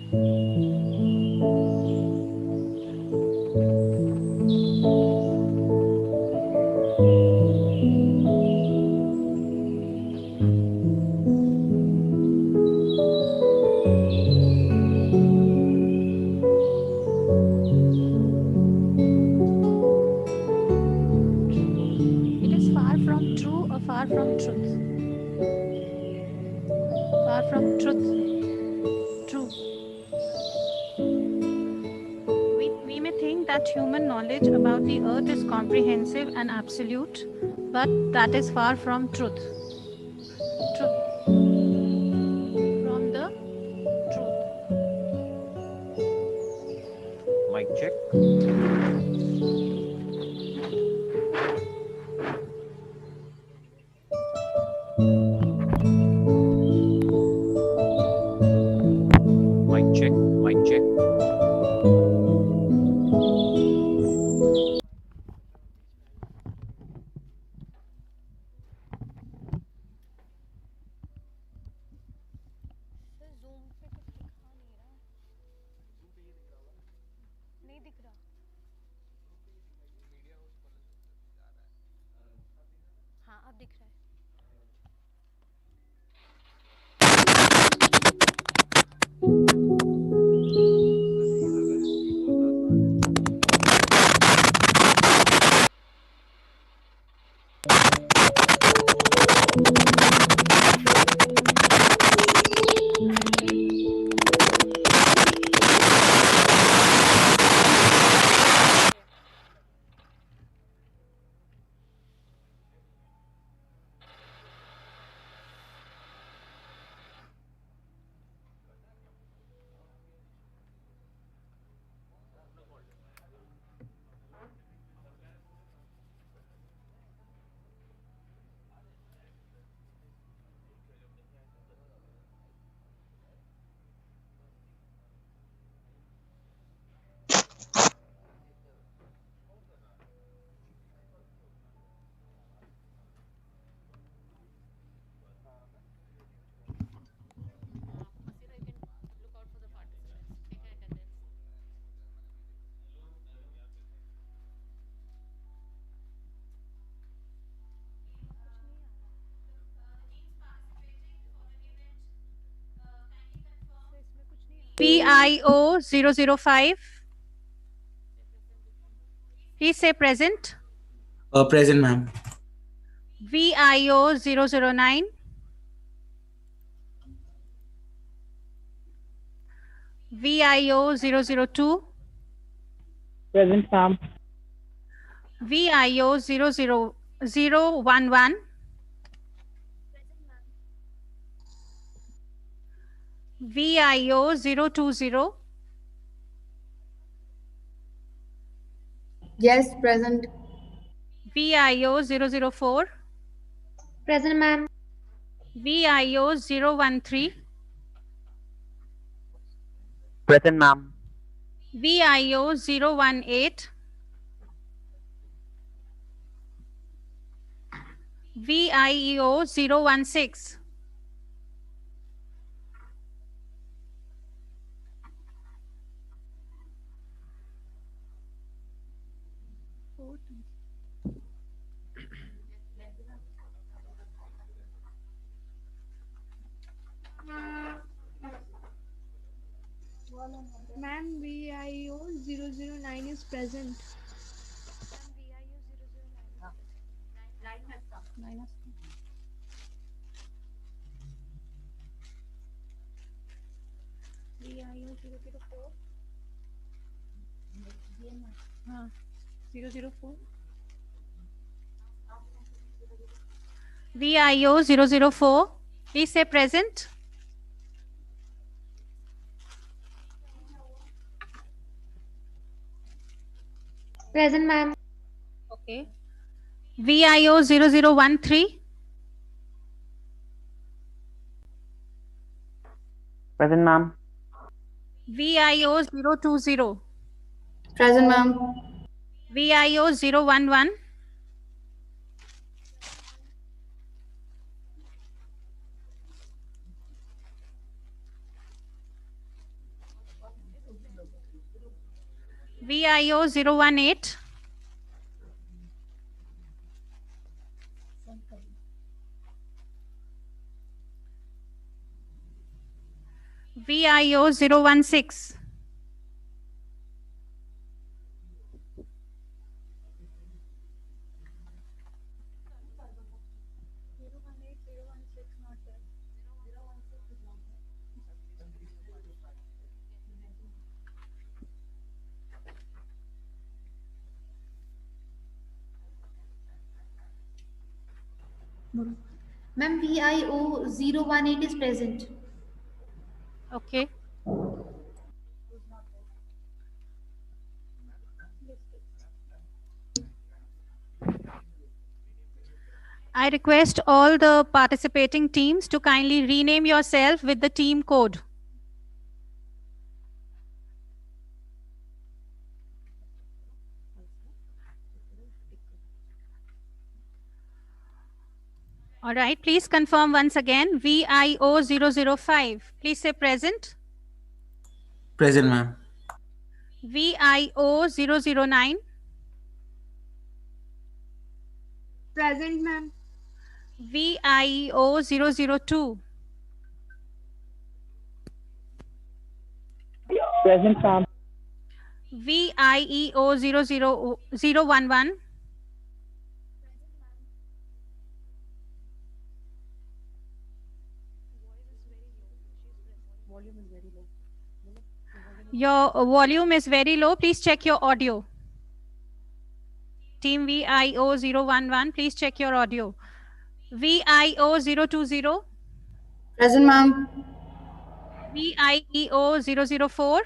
It is far from true or far from truth? Far from truth. True. We may think that human knowledge about the earth is comprehensive and absolute, but that is far from truth. Truth. From the truth. Mic check. Mic check. Mic check. Sir zoom पे कुछ दिखा नहीं रहा, नहीं दिख रहा। हाँ अब दिख रहा है। VIO 005. Please say present. Present, ma'am. VIO 009. VIO 002. Present, ma'am. VIO 00011. VIO 020. Yes, present. VIO 004. Present, ma'am. VIO 013. Present, ma'am. VIO 018. VIO 016. Ma'am, VIO 009 is present. VIO 004. 004. VIO 004. Please say present. Present, ma'am. Okay. VIO 0013. Present, ma'am. VIO 020. Present, ma'am. VIO 011. VIO 018. VIO 016. Ma'am, VIO 018 is present. Okay. I request all the participating teams to kindly rename yourself with the team code. All right, please confirm once again. VIO 005. Please say present. Present, ma'am. VIO 009. Present, ma'am. VIO 002. Present, ma'am. VIEO 011. Your volume is very low. Please check your audio. Team VIO 011, please check your audio. VIO 020. Present, ma'am. VIEO 004.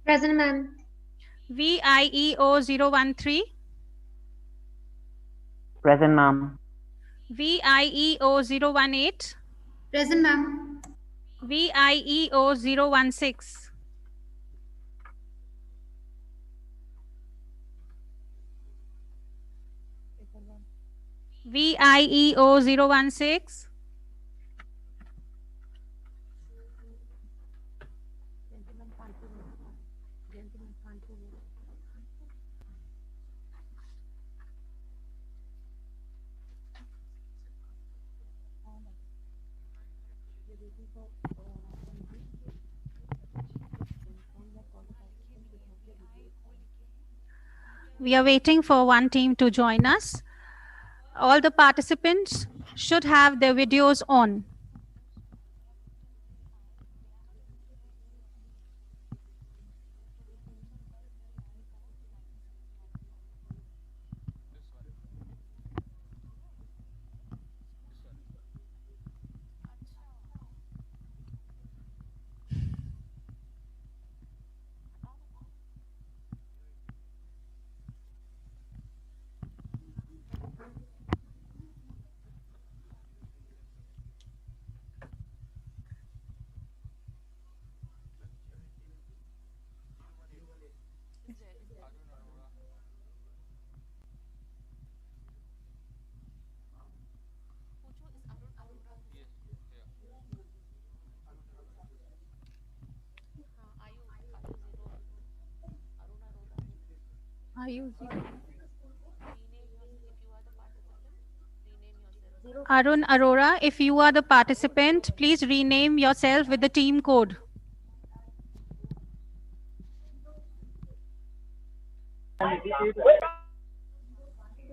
Present, ma'am. VIEO 013. Present, ma'am. VIEO 018. Present, ma'am. VIEO 016. VIEO 016. We are waiting for one team to join us. All the participants should have their videos on. Arun Arora, if you are the participant, please rename yourself with the team code.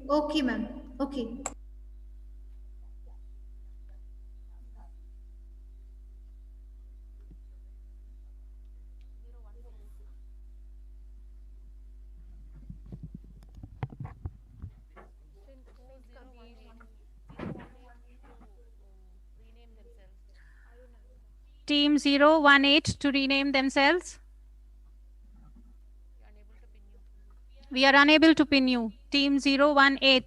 Okay, ma'am. Okay. Team 018 to rename themselves. We are unable to pin you. Team 018.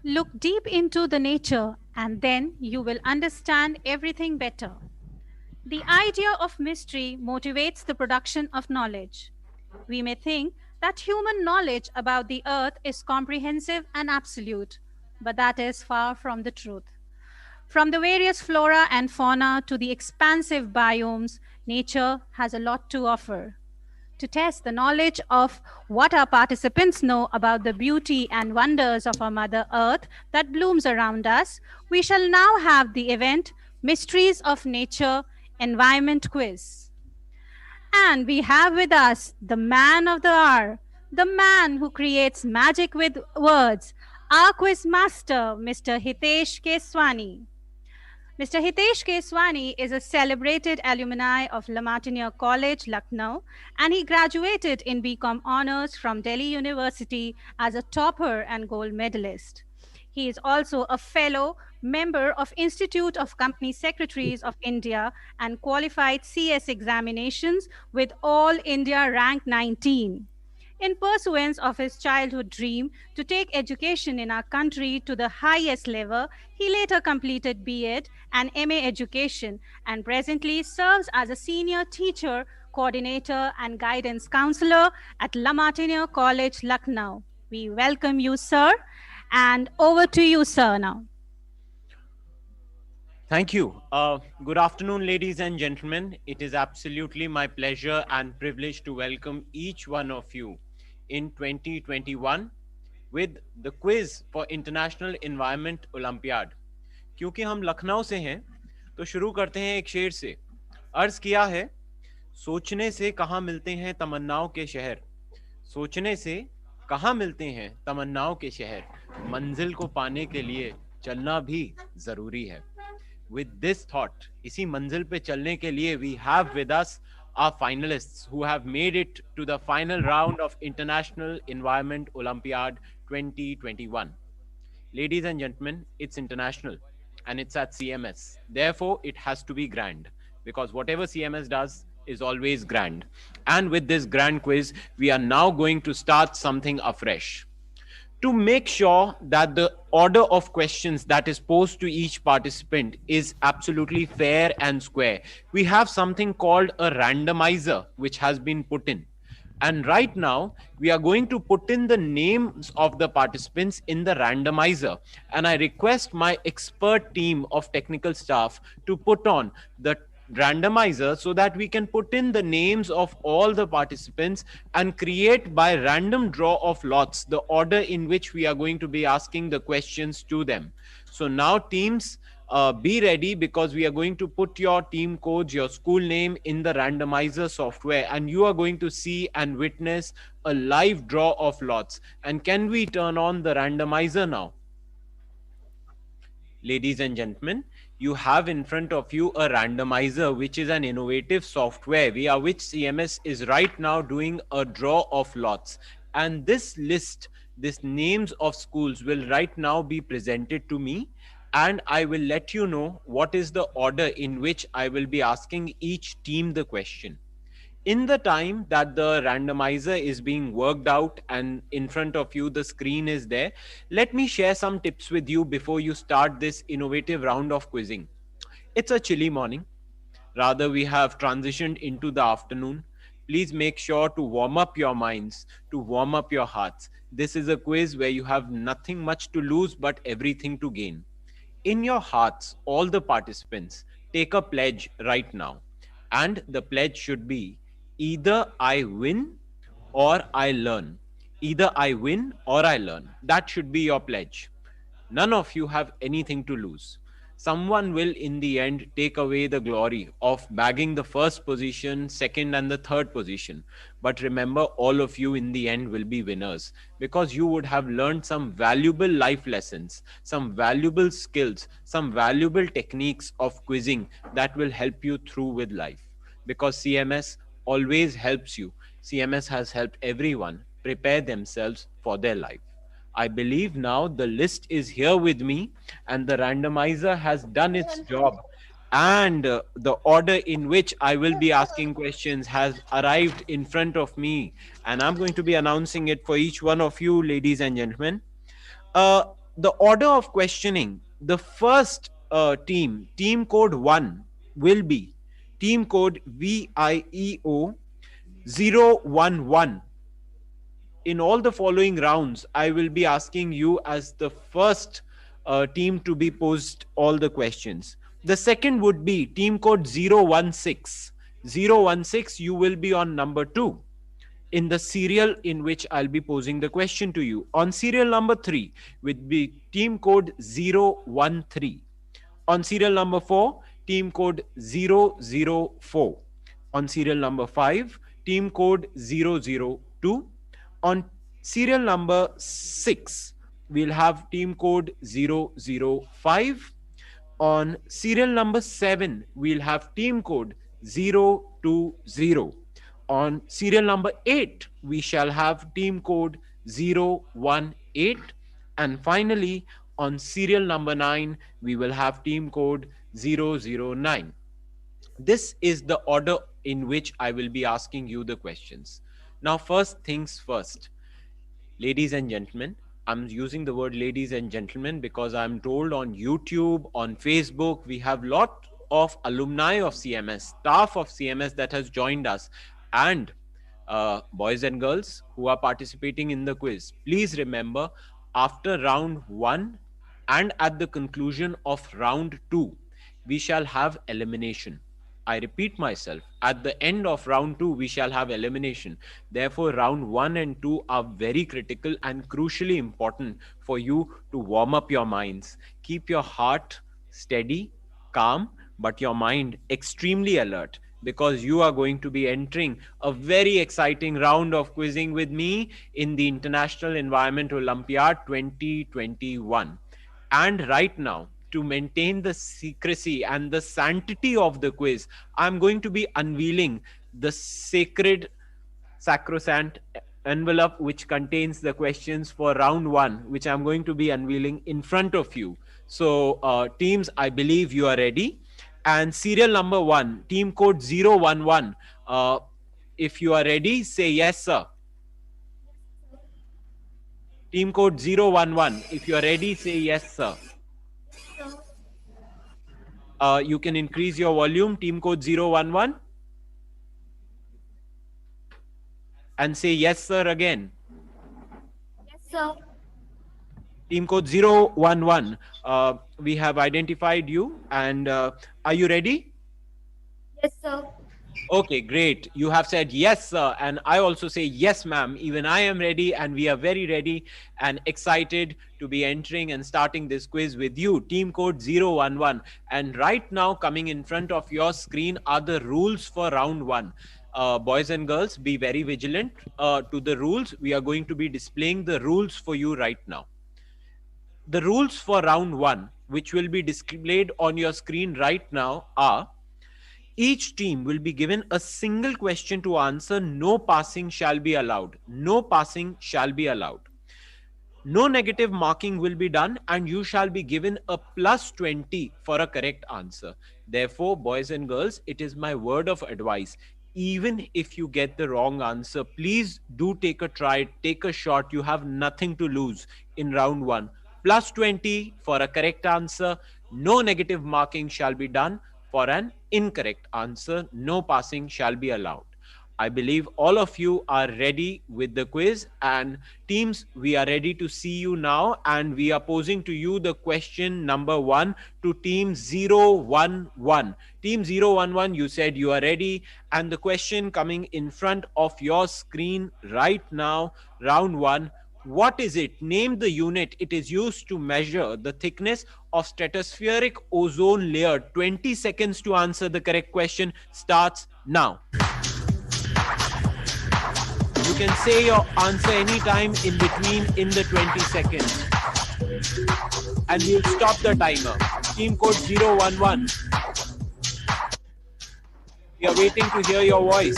Look deep into the nature and then you will understand everything better. The idea of mystery motivates the production of knowledge. We may think that human knowledge about the earth is comprehensive and absolute, but that is far from the truth. From the various flora and fauna to the expansive biomes, nature has a lot to offer. To test the knowledge of what our participants know about the beauty and wonders of our Mother Earth that blooms around us, we shall now have the event Mysteries of Nature Environment Quiz. And we have with us the man of the hour, the man who creates magic with words, our quiz master, Mr. Hitesh Keswani. Mr. Hitesh Keswani is a celebrated alumni of La Martiniere College, Lucknow, and he graduated in BCom Honors from Delhi University as a topper and gold medalist. He is also a fellow member of Institute of Company Secretaries of India and qualified CS examinations with All India rank 19. In pursuance of his childhood dream to take education in our country to the highest level, he later completed B.Ed and MA education and presently serves as a senior teacher, coordinator, and guidance counselor at La Martiniere College, Lucknow. We welcome you, sir, and over to you, sir, now. Thank you. Good afternoon, ladies and gentlemen. It is absolutely my pleasure and privilege to welcome each one of you in 2021 with the quiz for International Environment Olympiad. क्योंकि हम लखनऊ से हैं तो शुरू करते हैं एक शेर से। अर्ज किया है, सोचने से कहाँ मिलते हैं तमन्नाओं के शहर, सोचने से कहाँ मिलते हैं तमन्नाओं के शहर, मंजिल को पाने के लिए चलना भी जरूरी है। With this thought, इसी मंजिल पे चलने के लिए we have with us our finalists who have made it to the final round of International Environment Olympiad 2021. Ladies and gentlemen, it's international and it's at CMS. Therefore, it has to be grand because whatever CMS does is always grand. And with this grand quiz, we are now going to start something afresh. To make sure that the order of questions that is posed to each participant is absolutely fair and square, we have something called a randomizer which has been put in. And right now, we are going to put in the names of the participants in the randomizer. And I request my expert team of technical staff to put on the randomizer so that we can put in the names of all the participants and create by random draw of lots the order in which we are going to be asking the questions to them. So now teams, be ready because we are going to put your team codes, your school name in the randomizer software and you are going to see and witness a live draw of lots. And can we turn on the randomizer now? Ladies and gentlemen, you have in front of you a randomizer, which is an innovative software via which CMS is right now doing a draw of lots. And this list, this names of schools will right now be presented to me. And I will let you know what is the order in which I will be asking each team the question. In the time that the randomizer is being worked out and in front of you, the screen is there, let me share some tips with you before you start this innovative round of quizzing. It's a chilly morning. Rather, we have transitioned into the afternoon. Please make sure to warm up your minds, to warm up your hearts. This is a quiz where you have nothing much to lose, but everything to gain. In your hearts, all the participants, take a pledge right now. And the pledge should be, either I win or I learn. Either I win or I learn. That should be your pledge. None of you have anything to lose. Someone will in the end take away the glory of bagging the first position, second and the third position. But remember, all of you in the end will be winners because you would have learned some valuable life lessons, some valuable skills, some valuable techniques of quizzing that will help you through with life. Because CMS always helps you. CMS has helped everyone prepare themselves for their life. I believe now the list is here with me and the randomizer has done its job and the order in which I will be asking questions has arrived in front of me and I'm going to be announcing it for each one of you, ladies and gentlemen. The order of questioning the first team code 1 will be team code VIEO 011. In all the following rounds, I will be asking you as the first team to be posed all the questions. The second would be team code 016. 016, you will be on number 2 in the serial in which I'll be posing the question to you. On serial number 3 would be team code 013. On serial number 4, team code 004. On serial number 5, team code 002. On serial number 6, we'll have team code 005. On serial number 7, we'll have team code 020. On serial number 8, we shall have team code 018. And finally, on serial number 9, we will have team code 009. This is the order in which I will be asking you the questions. Now, first things first, ladies and gentlemen, I'm using the word ladies and gentlemen because I'm told on YouTube, on Facebook, we have lot of alumni of CMS, staff of CMS that has joined us, and boys and girls who are participating in the quiz. Please remember, after round 1 and at the conclusion of round 2, we shall have elimination. I repeat myself, at the end of round 2, we shall have elimination. Therefore, round 1 and 2 are very critical and crucially important for you to warm up your minds. Keep your heart steady, calm, but your mind extremely alert, because you are going to be entering a very exciting round of quizzing with me in the International Environment Olympiad 2021. And right now, to maintain the secrecy and the sanctity of the quiz, I'm going to be unveiling the sacrosanct envelope which contains the questions for round 1, which I'm going to be unveiling in front of you. So teams, I believe you are ready. And serial number 1, team code 011. If you are ready, say yes, sir. Team code 011. If you are ready, say yes, sir. You can increase your volume, team code 011. And say yes, sir, again. Yes, sir. Team code 011. We have identified you. And are you ready? Yes, sir. Okay, great. You have said yes, sir. And I also say yes, ma'am. Even I am ready, and we are very ready and excited to be entering and starting this quiz with you. Team code 011. And right now, coming in front of your screen are the rules for round 1. Boys and girls, be very vigilant to the rules. We are going to be displaying the rules for you right now. The rules for round 1, which will be displayed on your screen right now, are: each team will be given a single question to answer. No passing shall be allowed. No passing shall be allowed. No negative marking will be done, and you shall be given a plus 20 for a correct answer. Therefore, boys and girls, it is my word of advice. Even if you get the wrong answer, please do take a try, take a shot. You have nothing to lose in round 1. Plus 20 for a correct answer. No negative marking shall be done for an incorrect answer. No passing shall be allowed. I believe all of you are ready with the quiz, and teams, we are ready to see you now, and we are posing to you the question number 1 to team 011. Team 011, you said you are ready, and the question coming in front of your screen right now, round 1. What is it? Name the unit it is used to measure the thickness of stratospheric ozone layer. 20 seconds to answer the correct question starts now. You can say your answer anytime in between in the 20 seconds. And we'll stop the timer. Team code 011. We are waiting to hear your voice.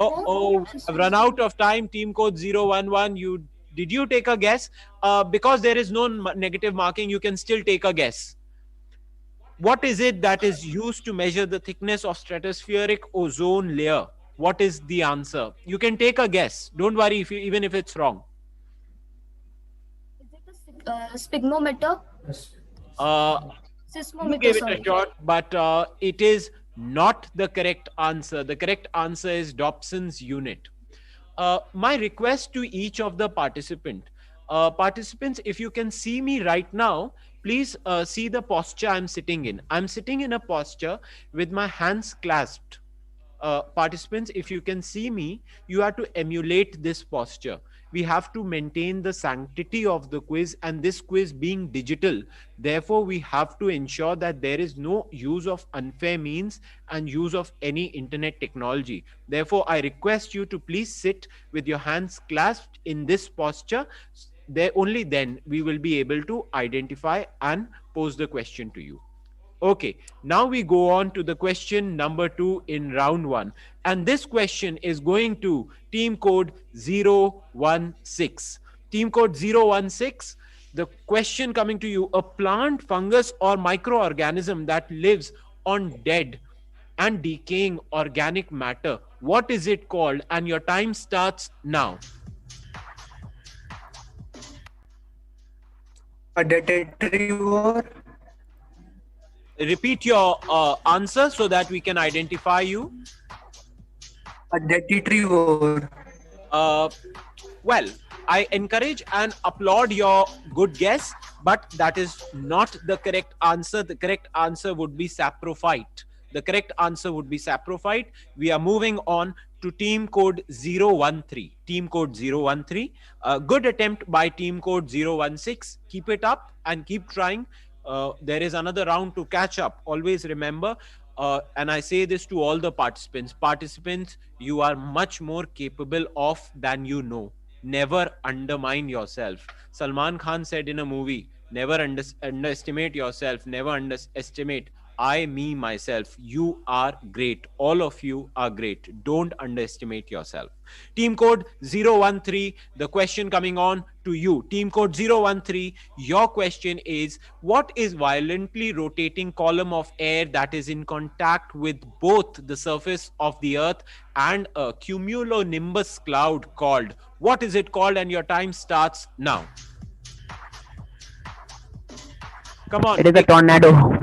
Oh, I've run out of time. Team code 011. Did you take a guess? Because there is no negative marking, you can still take a guess. What is it that is used to measure the thickness of stratospheric ozone layer? What is the answer? You can take a guess. Don't worry even if it's wrong. Sphygmometer. You Seismometer, gave it sorry. a shot, but it is not the correct answer. The correct answer is Dobson's unit. My request to each of the participants, if you can see me right now, please see the posture I'm sitting in. I'm sitting in a posture with my hands clasped. Participants, if you can see me, you have to emulate this posture. We have to maintain the sanctity of the quiz, and this quiz being digital, therefore we have to ensure that there is no use of unfair means and use of any internet technology. Therefore, I request you to please sit with your hands clasped in this posture. There, only then we will be able to identify and pose the question to you. Okay, now we go on to the question number 2 in round 1. And this question is going to team code 016. Team code 016, the question coming to you: a plant, fungus, or microorganism that lives on dead and decaying organic matter, what is it called? And your time starts now. A detritivore. Repeat your answer so that we can identify you. A detritivore. Well, I encourage and applaud your good guess, but that is not the correct answer. The correct answer would be saprophyte. The correct answer would be saprophyte. We are moving on to team code 013. Team code 013. Good attempt by team code 016. Keep it up and keep trying. There is another round to catch up. Always remember, and I say this to all the participants. Participants, you are much more capable of than you know. Never undermine yourself. Salman Khan said in a movie, never underestimate yourself. Never underestimate I, me, myself. You are great. All of you are great. Don't underestimate yourself. Team code 013, the question coming on to you. Team code 013, your question is: what is violently rotating column of air that is in contact with both the surface of the earth and a cumulonimbus cloud called? What is it called? And your time starts now. Come on. It is a tornado.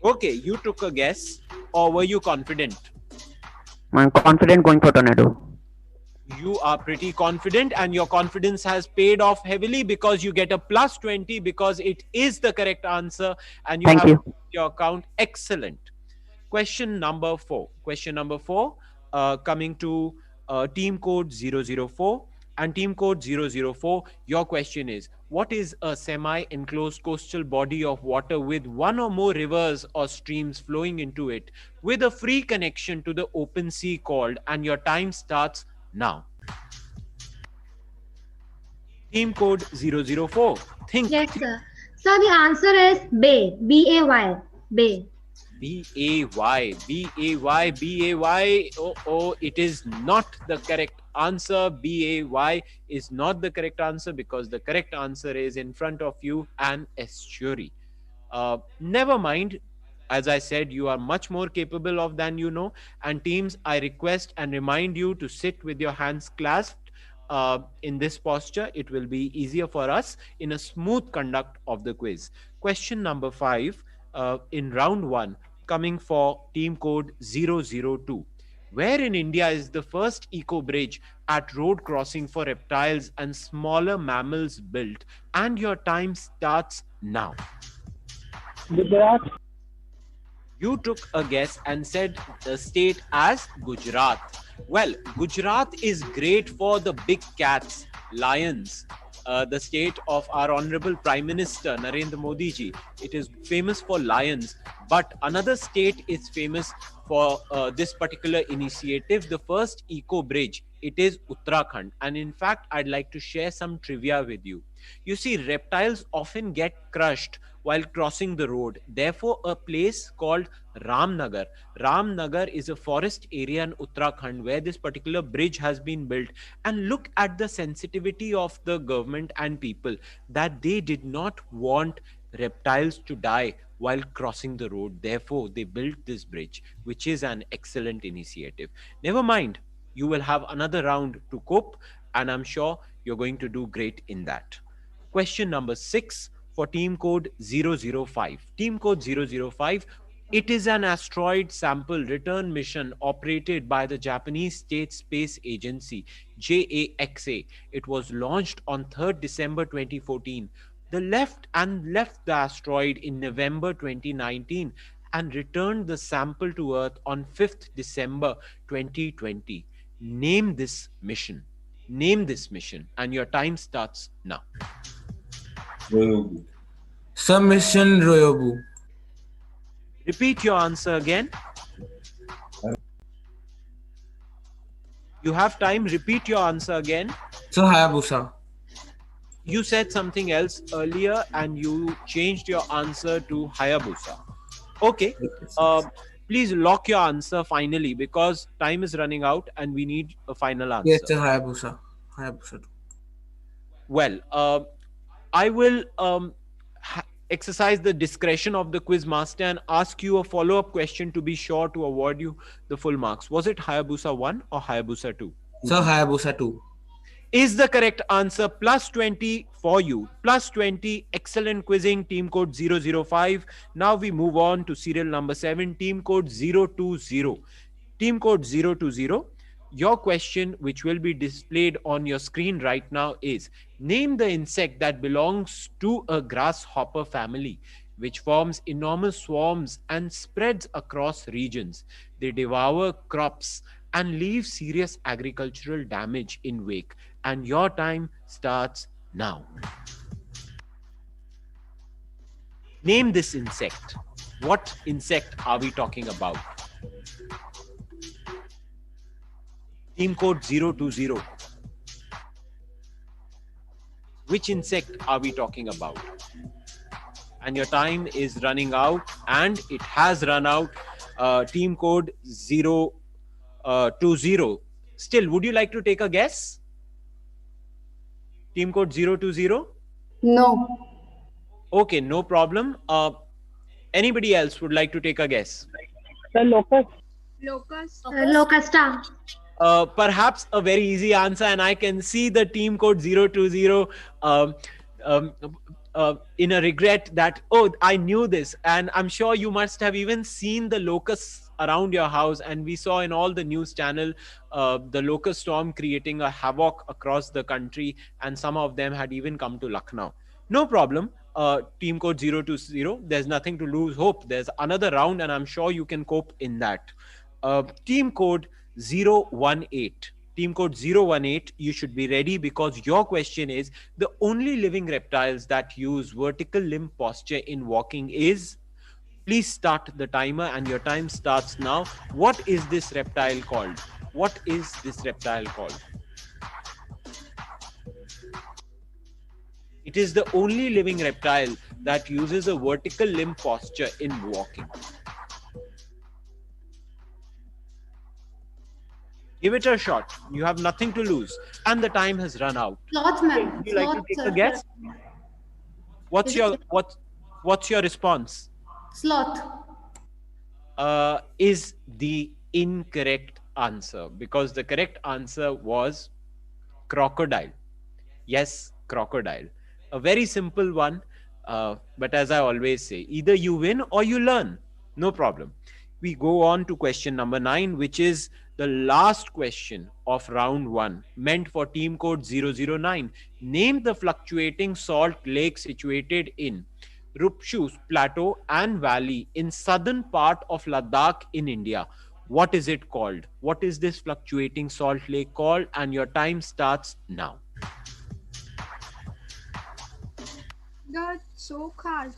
Okay, you took a guess, or were you confident? I'm confident going for tornado. You are pretty confident, and your confidence has paid off heavily because you get a plus 20 because it is the correct answer, and you Thank have you. your account. Excellent. Question number 4. Question number 4, coming to team code 004. And team code 004, your question is: what is a semi-enclosed coastal body of water with one or more rivers or streams flowing into it with a free connection to the open sea called? And your time starts now. Team code 004. Think. Yes, sir. So the answer is Bay. B-A-Y. Bay. B-A-Y. B-A-Y. B-A-Y. Oh, it is not the correct answer. B-A-Y is not the correct answer because the correct answer is in front of you, an estuary. Never mind. As I said, you are much more capable of than you know. And teams, I request and remind you to sit with your hands clasped in this posture. It will be easier for us in a smooth conduct of the quiz. Question number 5 in round 1, coming for team code 002. Where in India is the first eco bridge at road crossing for reptiles and smaller mammals built? And your time starts now. Gujarat. You took a guess and said the state as Gujarat. Well, Gujarat is great for the big cats, lions. The state of our Honorable Prime Minister Narendra Modi ji. It is famous for lions, but another state is famous for this particular initiative, the first eco bridge. It is Uttarakhand, and in fact, I'd like to share some trivia with you. You see, reptiles often get crushed while crossing the road. Therefore, a place called Ramnagar. Ramnagar is a forest area in Uttarakhand where this particular bridge has been built. And look at the sensitivity of the government and people, that they did not want reptiles to die while crossing the road. Therefore, they built this bridge, which is an excellent initiative. Never mind, you will have another round to cope, and I'm sure You're going to do great in that. Question number 6 for team code 005. Team code 005. It is an asteroid sample return mission operated by the Japanese State Space Agency, JAXA. It was launched on 3rd December 2014. Left the asteroid in November 2019 and returned the sample to Earth on 5th December 2020. Name this mission. Name this mission, and your time starts now. Ryobu. Submission Ryobu. Repeat your answer again. You have time. Repeat your answer again. So Hayabusa. You said something else earlier and you changed your answer to Hayabusa. Okay. Please lock your answer finally because time is running out and we need a final answer. Yes, sir, Hayabusa. Hayabusa 2. Well, I will exercise the discretion of the quiz master and ask you a follow-up question to be sure to award you the full marks. Was it Hayabusa 1 or Hayabusa 2? So Hayabusa 2. Is the correct answer. Plus 20 for you. Plus 20. Excellent quizzing. Team code 005. Now we move on to serial number 7. Team code 020. Team code 020. Your question, which will be displayed on your screen right now, is name the insect that belongs to a grasshopper family, which forms enormous swarms and spreads across regions. They devour crops and leave serious agricultural damage in wake. And your time starts now. Name this insect. What insect are we talking about? Team code 020. Which insect are we talking about? And your time is running out, and it has run out. Team code 020. Still, would you like to take a guess? Team code 020? No. Okay, no problem. Anybody else would like to take a guess? The locust. Locusta. Perhaps a very easy answer, and I can see the team code 020 in a regret that, oh, I knew this. And I'm sure you must have even seen the locusts around your house. And we saw in all the news channel, the locust storm creating a havoc across the country. And some of them had even come to Lucknow. No problem. Team code 020. There's nothing to lose hope. There's another round and I'm sure you can cope in that. Team code 018. Team code 018, you should be ready because your question is the only living reptiles that use vertical limb posture in walking is. Please start the timer and your time starts now. What is this reptile called? What is this reptile called? It is the only living reptile that uses a vertical limb posture in walking. Give it a shot. You have nothing to lose. And the time has run out. Sloth, man. Would you like to take a guess? What's your response? Sloth. Is the incorrect answer, because the correct answer was crocodile. Yes, crocodile. A very simple one, but as I always say, either you win or you learn. No problem. We go on to question number 9, which is the last question of round 1, meant for team code 009. Name the fluctuating salt lake situated in Rupshu Plateau and Valley in southern part of Ladakh in India. What is it called? What is this fluctuating salt lake called? And your time starts now. The Chokar.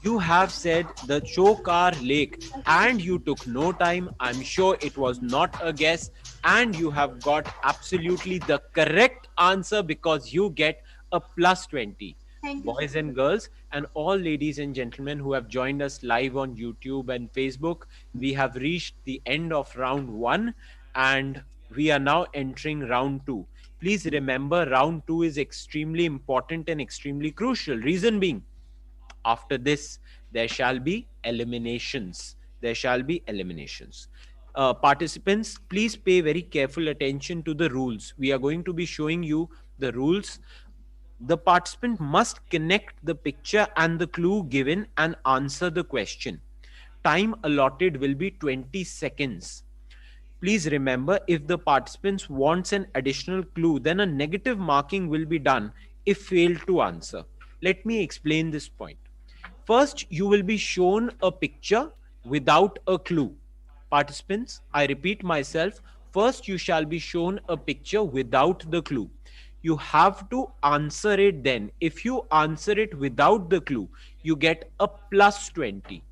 You have said the Chokar Lake and you took no time. I'm sure it was not a guess and you have got absolutely the correct answer because you get a plus 20. Boys and girls and all ladies and gentlemen who have joined us live on YouTube and Facebook, we have reached the end of round 1 and we are now entering round 2. Please remember, round 2 is extremely important and extremely crucial. Reason being, after this, there shall be eliminations. There shall be eliminations. Participants, please pay very careful attention to the rules. We are going to be showing you the rules. The participant must connect the picture and the clue given and answer the question. Time allotted will be 20 seconds. Please remember, if the participants wants an additional clue, then a negative marking will be done if failed to answer. Let me explain this point. First, you will be shown a picture without a clue. Participants, I repeat myself, first you shall be shown a picture without the clue. You have to answer it then. If you answer it without the clue, you get a plus 20.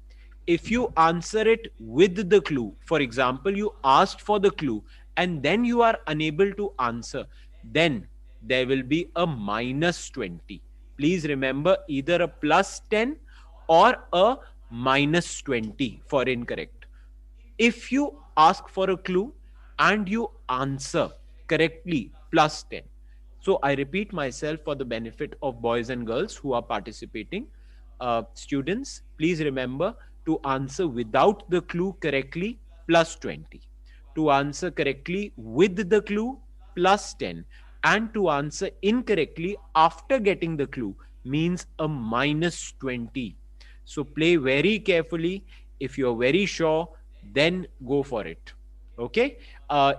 If you answer it with the clue, for example, you asked for the clue and then you are unable to answer, then there will be a minus 20. Please remember, either a plus 10 or a minus 20 for incorrect. If you ask for a clue and you answer correctly, plus 10. So I repeat myself for the benefit of boys and girls who are participating. Students, please remember, to answer without the clue correctly, plus 20. To answer correctly with the clue, plus 10. And to answer incorrectly after getting the clue means a minus 20. So play very carefully. If you're very sure, then go for it. Okay,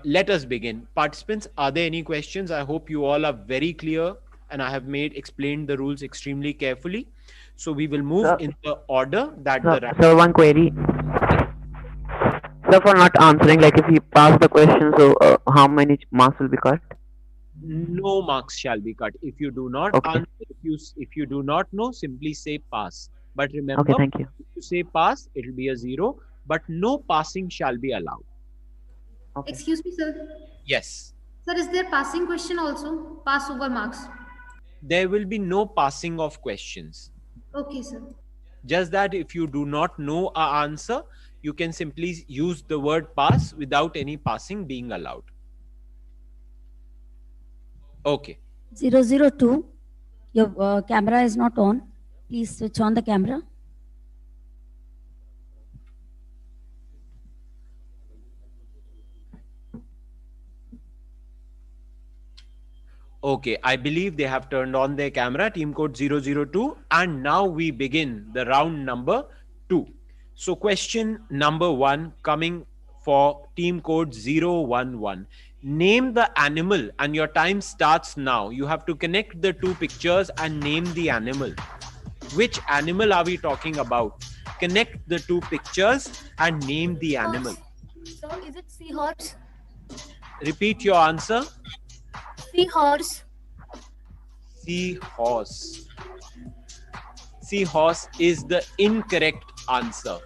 let us begin. Participants, are there any questions? I hope you all are very clear and I have explained the rules extremely carefully. So we will move in the order that So one query. So for not answering, like if you pass the question, so how many marks will be cut? No marks shall be cut. If you do not answer, if you do not know, simply say pass. But remember, Okay, thank you. if you say pass, it will be a 0, but no passing shall be allowed. Okay. Excuse me, sir. Yes. Sir, is there passing question also? Pass over marks. There will be no passing of questions. Okay, sir. Just that if you do not know our answer, you can simply use the word pass without any passing being allowed. Okay. 002, your camera is not on. Please switch on the camera. Okay, I believe they have turned on their camera, team code 002, and now we begin the round number 2. So question number 1 coming for team code 011. Name the animal, and your time starts now. You have to connect the two pictures and name the animal. Which animal are we talking about? Connect the two pictures and name the animal. Sir, is it seahorse? Repeat your answer. Seahorse. Seahorse. Seahorse is the incorrect answer.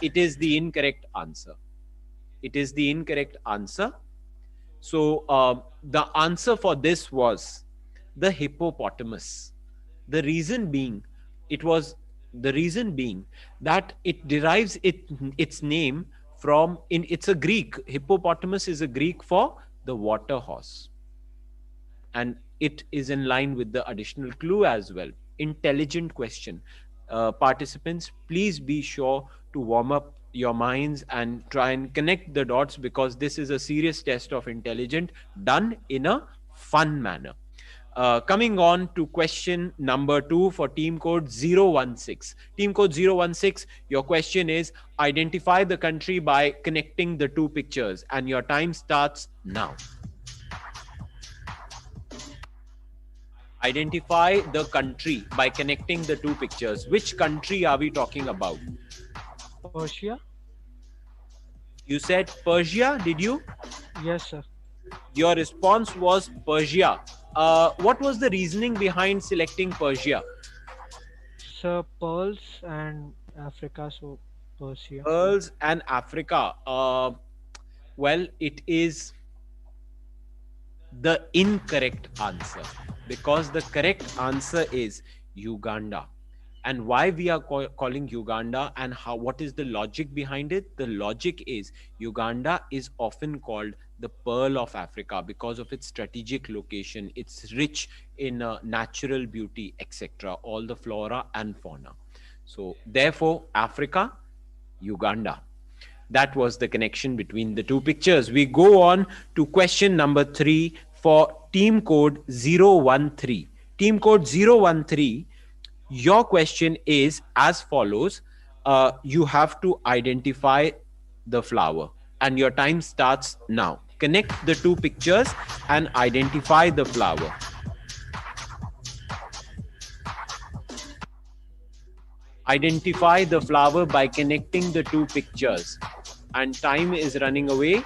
It is the incorrect answer. It is the incorrect answer. So the answer for this was the hippopotamus. The reason being that it derives its name from, it's a Greek. Hippopotamus is a Greek for the water horse. And it is in line with the additional clue as well. Intelligent question. Participants, please be sure to warm up your minds and try and connect the dots, because this is a serious test of intelligence done in a fun manner. Coming on to question number 2 for team code 016. Team code 016, your question is identify the country by connecting the two pictures, and your time starts now. Identify the country by connecting the two pictures. Which country are we talking about? Persia? You said Persia, did you? Yes, sir. Your response was Persia. What was the reasoning behind selecting Persia? Sir, pearls and Africa, so Persia. Pearls and Africa. Well, it is the incorrect answer, because the correct answer is Uganda. And why we are calling Uganda, and what is the logic behind it? The logic is Uganda is often called the Pearl of Africa because of its strategic location. It's rich in natural beauty, etc., all the flora and fauna. So therefore, Africa, Uganda. That was the connection between the two pictures. We go on to question number 3 for team code 013. Team code 013, your question is as follows. You have to identify the flower and your time starts now. Connect the two pictures and identify the flower. Identify the flower by connecting the two pictures. And time is running away.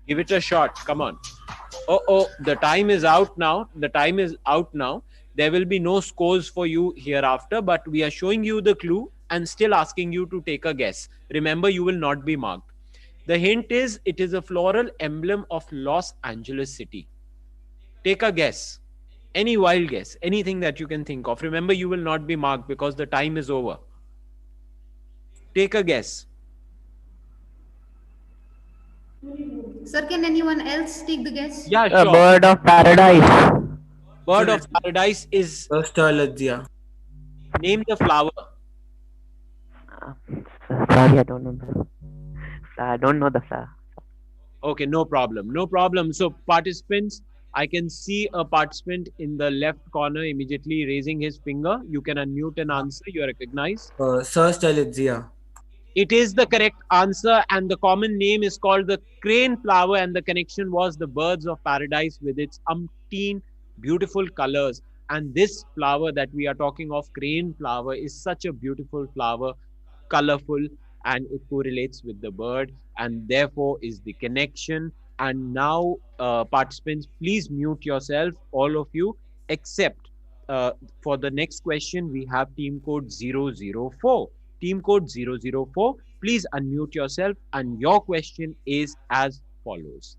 Give it a shot. Come on. Oh, the time is out now. The time is out now. There will be no scores for you hereafter, but we are showing you the clue and still asking you to take a guess. Remember, you will not be marked. The hint is it is a floral emblem of Los Angeles City. Take a guess. Any wild guess, anything that you can think of. Remember, you will not be marked because the time is over. Take a guess. Sir, can anyone else take the guess? Yeah, A sure. bird of paradise. Bird of paradise is. Astrologia. Name the flower. Sorry, I don't know the. I don't know the flower. Okay, no problem. No problem. So, participants, I can see a participant in the left corner immediately raising his finger. You can unmute and answer. You are recognized. Sir Stelizia. It is the correct answer, and the common name is called the crane flower, and the connection was the birds of paradise with its umpteen beautiful colors. And this flower that we are talking of, crane flower, is such a beautiful flower, colorful, and it correlates with the bird, and therefore is the connection. And now, participants, please mute yourself, all of you, except for the next question, we have team code 004. Team code 004, please unmute yourself, and your question is as follows.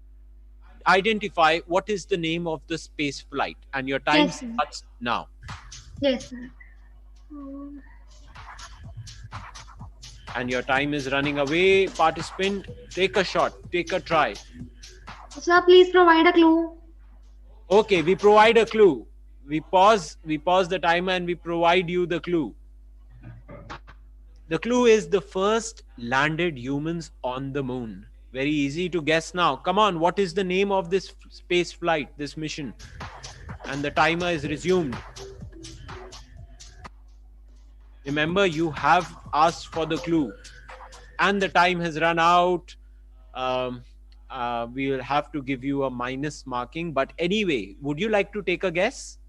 Identify what is the name of the space flight, and your time Yes, sir. starts now. Yes, sir. And your time is running away. Participant, take a shot, take a try. Sir, please provide a clue. Okay, we provide a clue. We pause the timer and we provide you the clue. The clue is the first landed humans on the moon. Very easy to guess now. Come on, what is the name of this space flight, this mission? And the timer is resumed. Remember, you have asked for the clue. And the time has run out. We will have to give you a minus marking. But anyway, would you like to take a guess?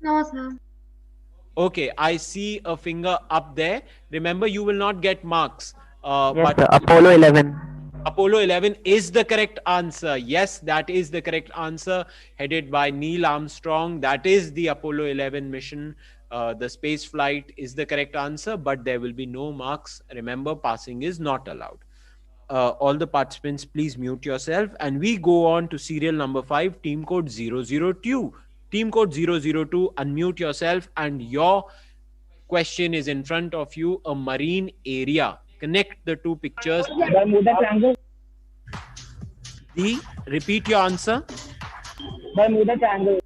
No, sir. Okay, I see a finger up there. Remember, you will not get marks. Yes, But sir. Apollo 11. Apollo 11 is the correct answer. Yes, that is the correct answer. Headed by Neil Armstrong. That is the Apollo 11 mission. The space flight is the correct answer, but there will be no marks. Remember, passing is not allowed. All the participants, please mute yourself. And we go on to serial number 5, team code 002. Team code 002, unmute yourself, and your question is in front of you, a marine area. Connect the two pictures. Bermuda Triangle. Repeat your answer. Bermuda Triangle.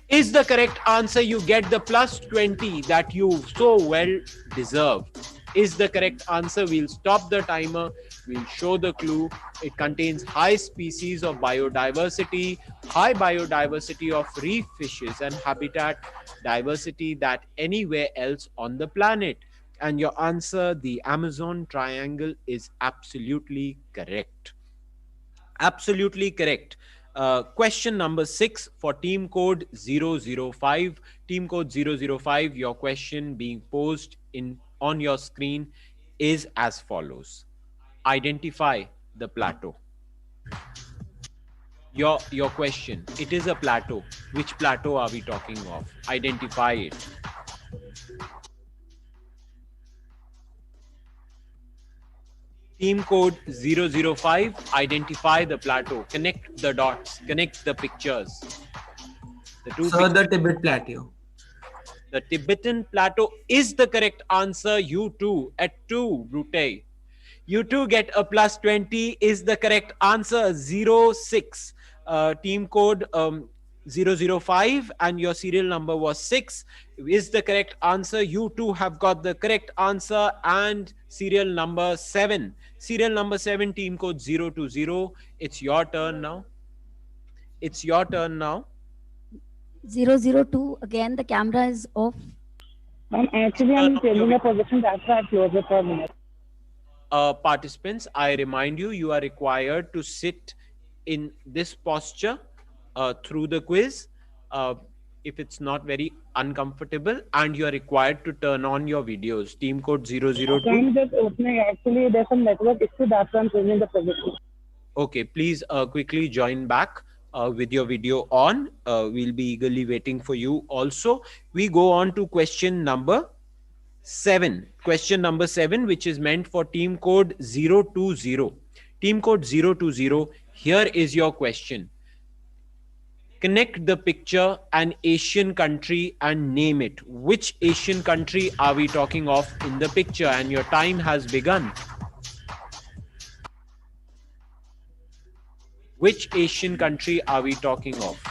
Is the correct answer. You get the plus 20 that you so well deserve. Is the correct answer. We'll stop the timer. We'll show the clue. It contains high species of biodiversity, high biodiversity of reef fishes and habitat diversity that anywhere else on the planet. And your answer, the Amazon Triangle, is absolutely correct. Absolutely correct. Question number 6 for team code 005. Team code 005, your question being posed on your screen is as follows. Identify the plateau. Your question, it is a plateau. Which plateau are we talking of? Identify it. Team code 005, identify the plateau. Connect the dots, connect the pictures. The Tibet Plateau. The Tibetan Plateau is the correct answer. You too, at 2, Brute. You too get a plus 20 is the correct answer. 06. Team code 005 and your serial number was 6 is the correct answer. You too have got the correct answer, and serial number 7. Serial number 7, team code 020. It's your turn now. It's your turn now. 002, again the camera is off. Actually, I'm changing the position. That's why I closed it for a minute. Participants, I remind you, you are required to sit in this posture through the quiz if it's not very uncomfortable, and you are required to turn on your videos. Team code 002. I'm just opening. Actually, there's some network issue. That's why I'm changing the position. Okay, please quickly join back with your video on. We'll be eagerly waiting for you. Also, we go on to question number 7. Question number 7, which is meant for team code 020. Team code 020, here is your question. Connect the picture an Asian country and name it. Which Asian country are we talking of in the picture? And your time has begun. Which Asian country are we talking of?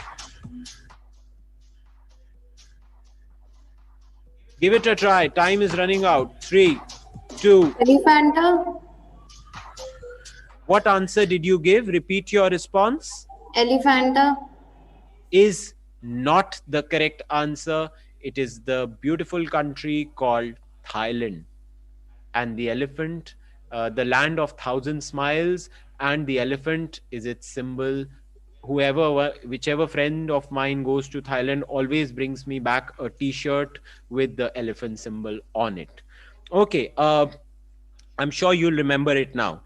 Give it a try. Time is running out. 3, 2. Elephanta. What answer did you give? Repeat your response. Elephanta. Is not the correct answer. It is the beautiful country called Thailand. And the elephant, the land of thousand smiles, and the elephant is its symbol. Whichever friend of mine goes to Thailand always brings me back a t-shirt with the elephant symbol on it. Okay, I'm sure you'll remember it now.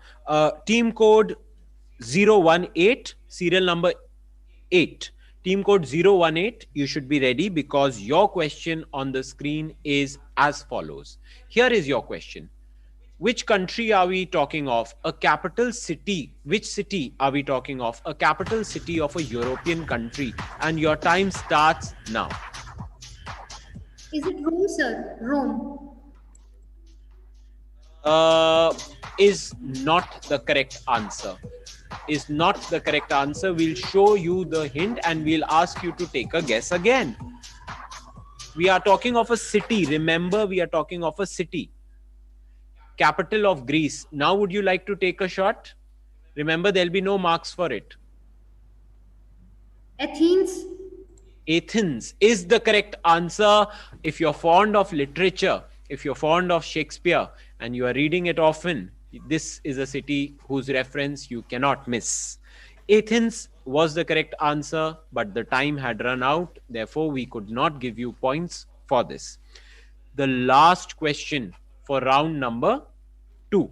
Team code 018, serial number 8. Team code 018, you should be ready because your question on the screen is as follows. Here is your question. Which country are we talking of? A capital city. Which city are we talking of? A capital city of a European country. And your time starts now. Is it Rome, sir? Rome. Is not the correct answer. Is not the correct answer. We'll show you the hint and we'll ask you to take a guess again. We are talking of a city. Remember, we are talking of a city. Capital of Greece. Now, would you like to take a shot? Remember, there'll be no marks for it. Athens. Athens is the correct answer. If you're fond of literature, if you're fond of Shakespeare and you are reading it often, this is a city whose reference you cannot miss. Athens was the correct answer, but the time had run out. Therefore, we could not give you points for this. The last question for round number 2.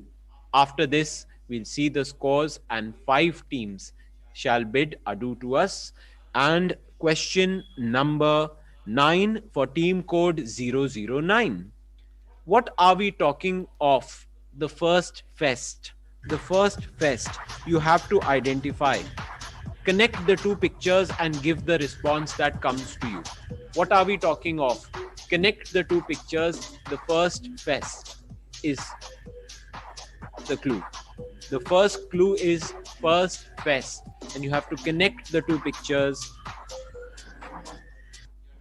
After this, we'll see the scores and 5 teams shall bid adieu to us. And question number 9 for team code 009. What are we talking of? The first fest. The first fest. You have to identify. Connect the 2 pictures and give the response that comes to you. What are we talking of? Connect the 2 pictures. The first fest is the clue. The first clue is first fest. And you have to connect the 2 pictures.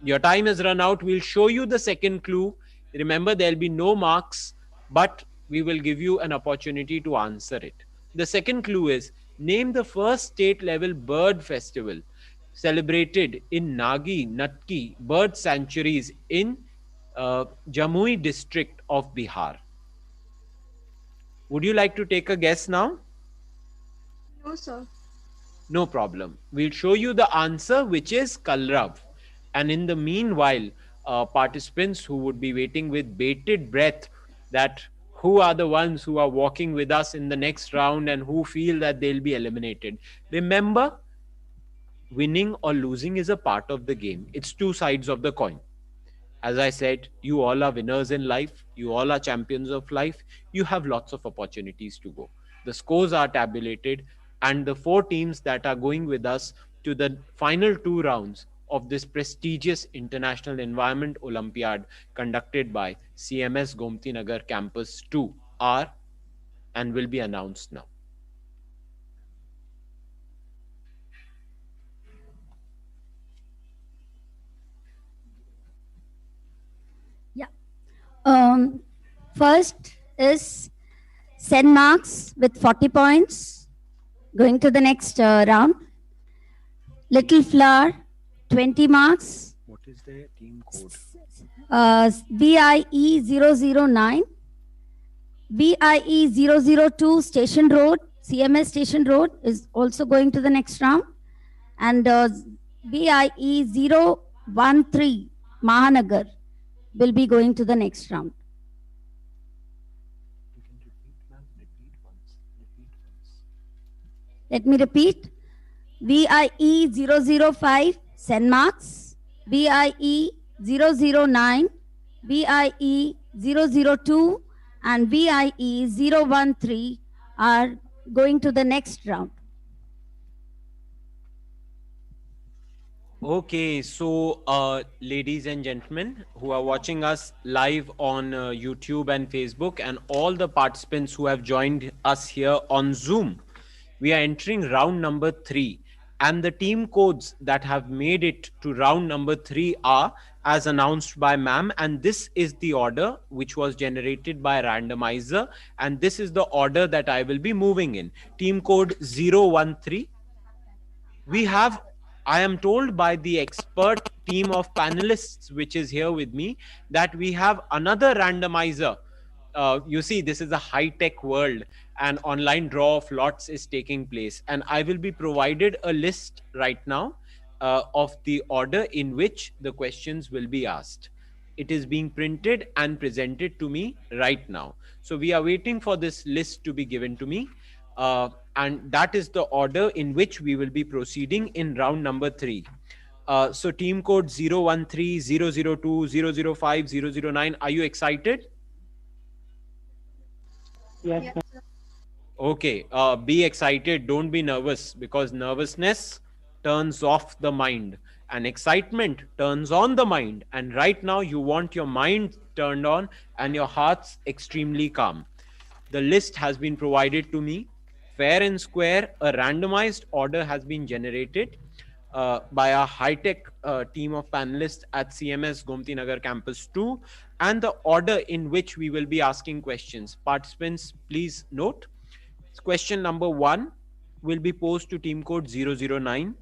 Your time has run out. We'll show you the second clue. Remember, there'll be no marks, but we will give you an opportunity to answer it. The second clue is, name the first state level bird festival celebrated in Nagi Natki bird sanctuaries in Jamui district of Bihar. Would you like to take a guess now? No, sir. No problem. We'll show you the answer, which is Kalrav. And in the meanwhile, participants who would be waiting with bated breath that who are the ones who are walking with us in the next round and who feel that they'll be eliminated. Remember, winning or losing is a part of the game. It's 2 sides of the coin. As I said, you all are winners in life. You all are champions of life. You have lots of opportunities to go. The scores are tabulated, and the 4 teams that are going with us to the final 2 rounds of this prestigious International Environment Olympiad conducted by CMS Gomti Nagar Campus 2 are and will be announced now. First is St. Marks with 40 points, going to the next round. Little Flower, 20 marks. What is their team code? BIE 009. BIE 002 Station Road, CMS Station Road is also going to the next round. And BIE 013 Mahanagar will be going to the next round. Let me repeat. BIE 005 St. Marks, BIE 009, BIE 002 and BIE 013 are going to the next round. Okay, so ladies and gentlemen who are watching us live on YouTube and Facebook, and all the participants who have joined us here on Zoom, we are entering round number 3. And the team codes that have made it to round number 3 are as announced by ma'am. And this is the order which was generated by randomizer. And this is the order that I will be moving in. Team code 013. We have, I am told by the expert team of panelists which is here with me, that we have another randomizer. You see, this is a high-tech world. An online draw of lots is taking place, and I will be provided a list right now of the order in which the questions will be asked. It is being printed and presented to me right now. So we are waiting for this list to be given to me, and that is the order in which we will be proceeding in round number 3. So team code 013, 002, 005, 009. Are you excited? Yes, sir. Okay, be excited, don't be nervous, because nervousness turns off the mind and excitement turns on the mind. And right now you want your mind turned on and your heart's extremely calm. The list has been provided to me. Fair and square, a randomized order has been generated by a high-tech team of panelists at CMS Gomti Nagar Campus 2, and the order in which we will be asking questions. Participants, please note. Question number 1 will be posed to team code 009.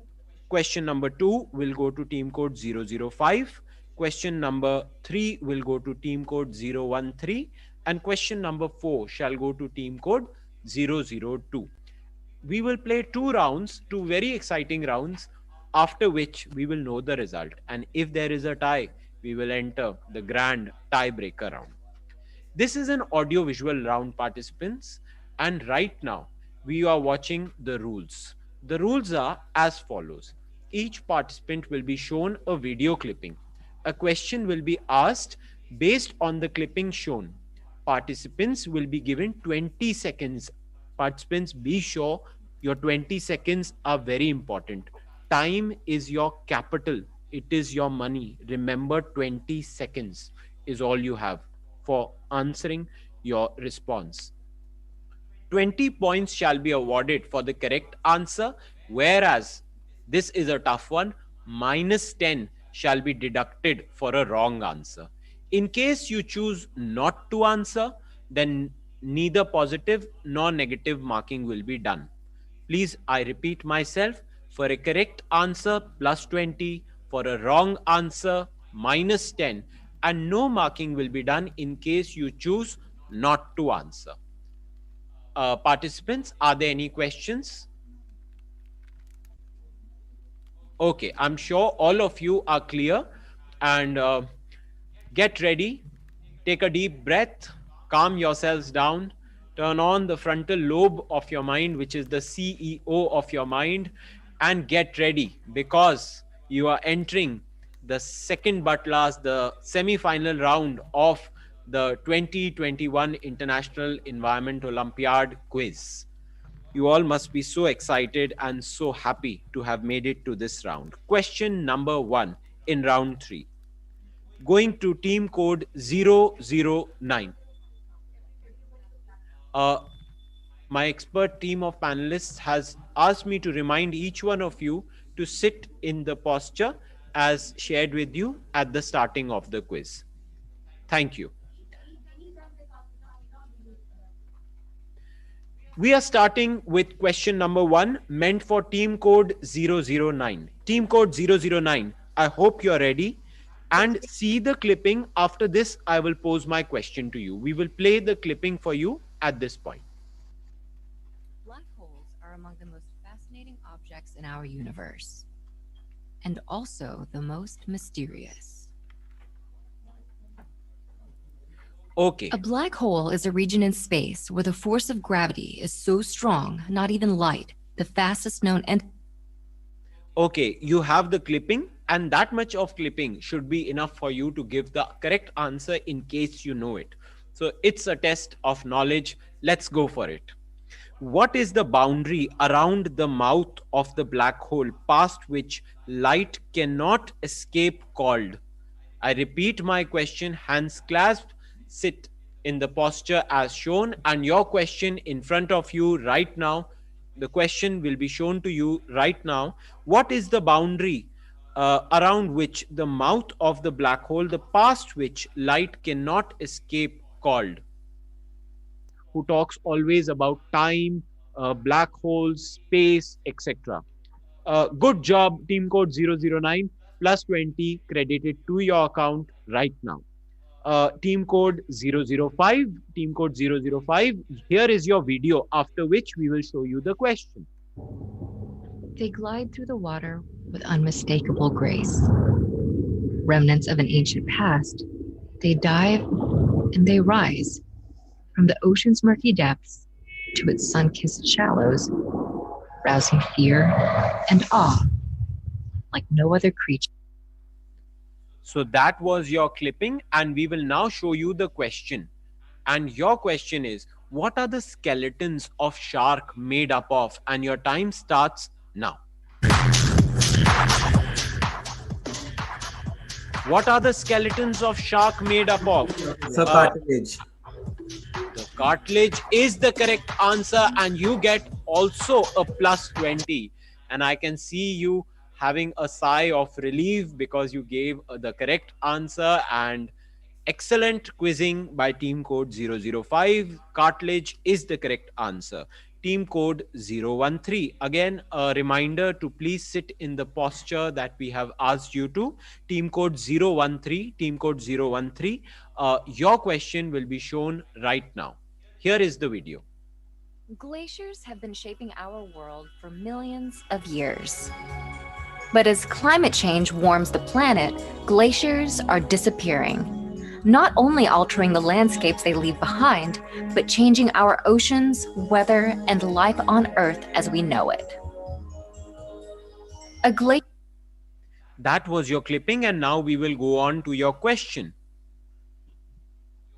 Question number 2 will go to team code 005. Question number 3 will go to team code 013. And question number 4 shall go to team code 002. We will play 2 rounds, 2 very exciting rounds, after which we will know the result. And if there is a tie, we will enter the grand tiebreaker round. This is an audio-visual round, participants. And right now, we are watching the rules. The rules are as follows. Each participant will be shown a video clipping. A question will be asked based on the clipping shown. Participants will be given 20 seconds. Participants, be sure your 20 seconds are very important. Time is your capital. It is your money. Remember, 20 seconds is all you have for answering your response. 20 points shall be awarded for the correct answer, whereas this is a tough one, minus 10 shall be deducted for a wrong answer. In case you choose not to answer, then neither positive nor negative marking will be done. Please, I repeat myself, for a correct answer, plus 20, for a wrong answer, minus 10, and no marking will be done in case you choose not to answer. Participants, are there any questions? Okay, I'm sure all of you are clear, and get ready, take a deep breath, calm yourselves down, turn on the frontal lobe of your mind, which is the CEO of your mind, and get ready, because you are entering the second but last, the semi-final round of the 2021 International Environment Olympiad quiz. You all must be so excited and so happy to have made it to this round. Question number 1 in round 3. Going to team code 009. My expert team of panelists has asked me to remind each one of you to sit in the posture as shared with you at the starting of the quiz. Thank you. We are starting with question number 1, meant for team code 009. Team code 009, I hope you're ready. And see the clipping. After this, I will pose my question to you. We will play the clipping for you at this point. Black holes are among the most fascinating objects in our universe, and also the most mysterious. Okay. A black hole is a region in space where the force of gravity is so strong, not even light, the fastest known Okay, you have the clipping, and that much of clipping should be enough for you to give the correct answer in case you know it. So it's a test of knowledge. Let's go for it. What is the boundary around the mouth of the black hole past which light cannot escape called? I repeat my question, hands clasped, sit in the posture as shown, and your question in front of you right now. The question will be shown to you right now. What is the boundary around which the mouth of the black hole, the past which light cannot escape, called? Who talks always about time, black holes, space, etc. Good job, team code 009, plus 20 credited to your account right now. Team code 005, team code 005, here is your video, after which we will show you the question. They glide through the water with unmistakable grace. Remnants of an ancient past, they dive and they rise from the ocean's murky depths to its sun-kissed shallows, rousing fear and awe like no other creature. So that was your clipping, and we will now show you the question. And your question is, what are the skeletons of shark made up of? And your time starts now. What are the skeletons of shark made up of? So cartilage. The cartilage is the correct answer, and you get also a plus 20. And I can see you having a sigh of relief because you gave the correct answer, and excellent quizzing by team code 005. Cartilage is the correct answer. Team code 013. Again, a reminder to please sit in the posture that we have asked you to. Team code 013. Team code 013. Your question will be shown right now. Here is the video. Glaciers have been shaping our world for millions of years. But as climate change warms the planet, glaciers are disappearing, not only altering the landscapes they leave behind, but changing our oceans, weather, and life on Earth as we know it. That was your clipping, and now we will go on to your question.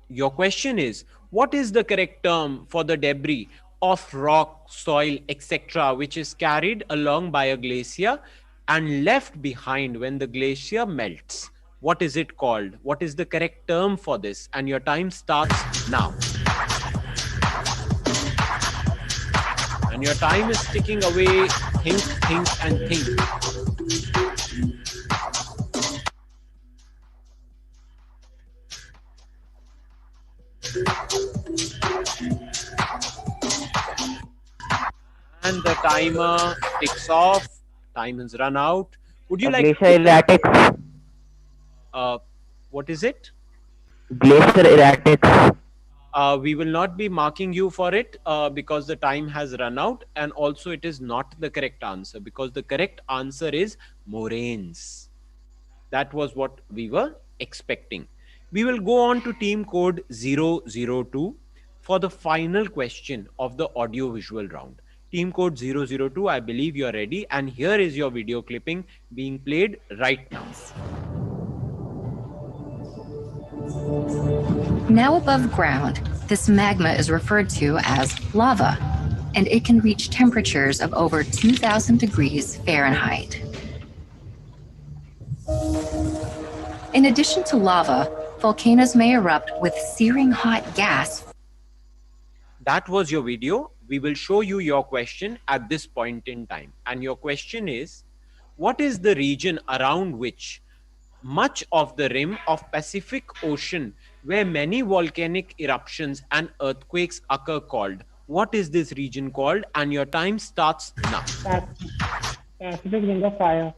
Your question is, what is the correct term for the debris of rock, soil, etc., which is carried along by a glacier and left behind when the glacier melts? What is it called? What is the correct term for this? And your time starts now. And your time is ticking away. Think, and think. And the timer ticks off. Time has run out. Would you like glacier erratics? What is it? Glacier erratics. We will not be marking you for it because the time has run out, and also it is not the correct answer because the correct answer is moraines. That was what we were expecting. We will go on to team code 002 for the final question of the audio visual round. Team code 002, I believe you are ready, and here is your video clipping being played right now. Now above ground, this magma is referred to as lava, and it can reach temperatures of over 2,000 degrees Fahrenheit. In addition to lava, volcanoes may erupt with searing hot gas. That was your video. We will show you your question at this point in time. And your question is, what is the region around which much of the rim of Pacific Ocean where many volcanic eruptions and earthquakes occur called? What is this region called? And your time starts now. Pacific Ring of Fire.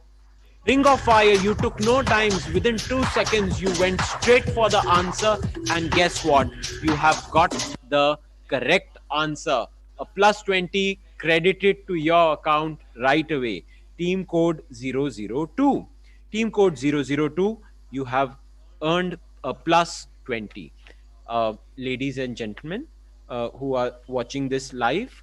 Ring of Fire, you took no times. Within 2 seconds, you went straight for the answer. And guess what? You have got the correct answer. A plus 20 credited to your account right away. Team code 002. Team code 002, you have earned a plus 20. Ladies and gentlemen who are watching this live,